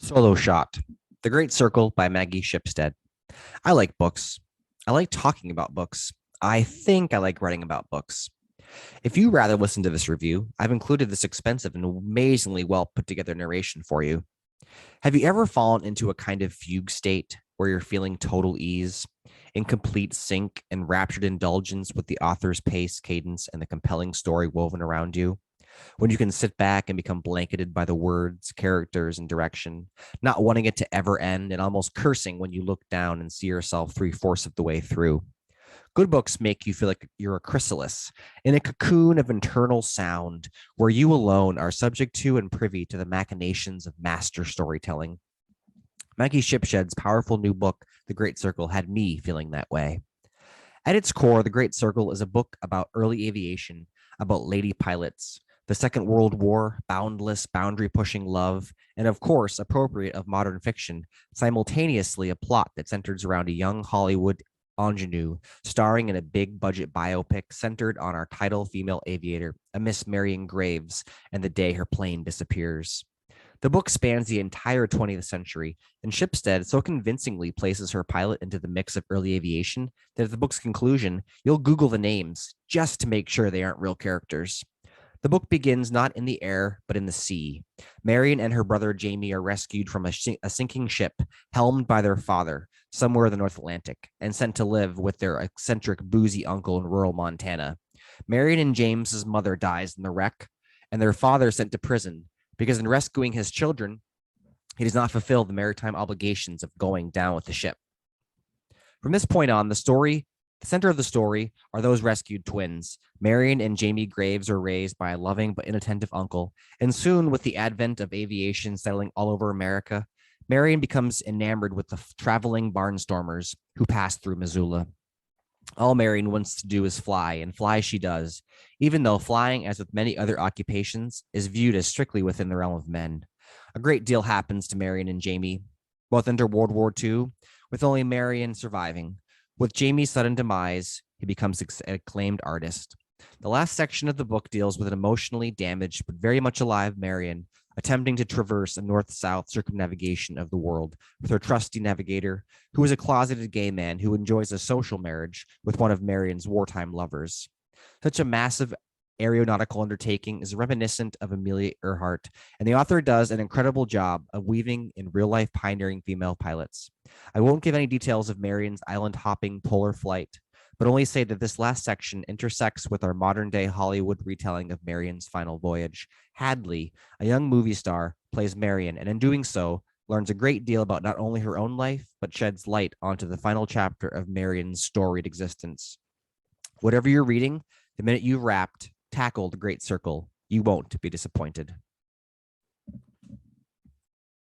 Solo Shot, The Great Circle by Maggie Shipstead. I like books. I like talking about books. I think I like writing about books. If you rather listen to this review, I've included this expensive and amazingly well put together narration for you. Have you ever fallen into a kind of fugue state where you're feeling total ease, in complete sync and raptured indulgence with the author's pace, cadence, and the compelling story woven around you? When you can sit back and become blanketed by the words, characters, and direction, not wanting it to ever end and almost cursing when you look down and see yourself three-fourths of the way through. Good books make you feel like you're a chrysalis in a cocoon of internal sound where you alone are subject to and privy to the machinations of master storytelling. Maggie Shipstead's powerful new book, The Great Circle, had me feeling that way. At its core, The Great Circle is a book about early aviation, about lady pilots, the Second World War, boundless, boundary pushing love, and of course, appropriate of modern fiction, simultaneously a plot that centers around a young Hollywood ingenue starring in a big budget biopic centered on our title female aviator, a Miss Marion Graves, and the day her plane disappears. The book spans the entire 20th century, and Shipstead so convincingly places her pilot into the mix of early aviation that at the book's conclusion, you'll Google the names just to make sure they aren't real characters. The book begins not in the air, but in the sea. Marion and her brother Jamie are rescued from a sinking ship helmed by their father somewhere in the North Atlantic and sent to live with their eccentric, boozy uncle in rural Montana. Marion and James's mother dies in the wreck, and their father sent to prison because in rescuing his children, he does not fulfill the maritime obligations of going down with the ship. From this point on, the center of the story are those rescued twins. Marion and Jamie Graves are raised by a loving but inattentive uncle, and soon, with the advent of aviation settling all over America, Marion becomes enamored with the traveling barnstormers who pass through Missoula. All Marion wants to do is fly, and fly she does, even though flying, as with many other occupations, is viewed as strictly within the realm of men. A great deal happens to Marion and Jamie. Both enter World War II, with only Marion surviving. With Jamie's sudden demise, he becomes an acclaimed artist. The last section of the book deals with an emotionally damaged but very much alive Marion attempting to traverse a north-south circumnavigation of the world with her trusty navigator, who is a closeted gay man who enjoys a social marriage with one of Marion's wartime lovers. Such a massive aeronautical undertaking is reminiscent of Amelia Earhart, and the author does an incredible job of weaving in real-life pioneering female pilots. I won't give any details of Marion's island-hopping polar flight, but only say that this last section intersects with our modern-day Hollywood retelling of Marion's final voyage. Hadley, a young movie star, plays Marion, and in doing so, learns a great deal about not only her own life, but sheds light onto the final chapter of Marion's storied existence. Whatever you're reading, the minute you've tackled the Great Circle, you won't be disappointed.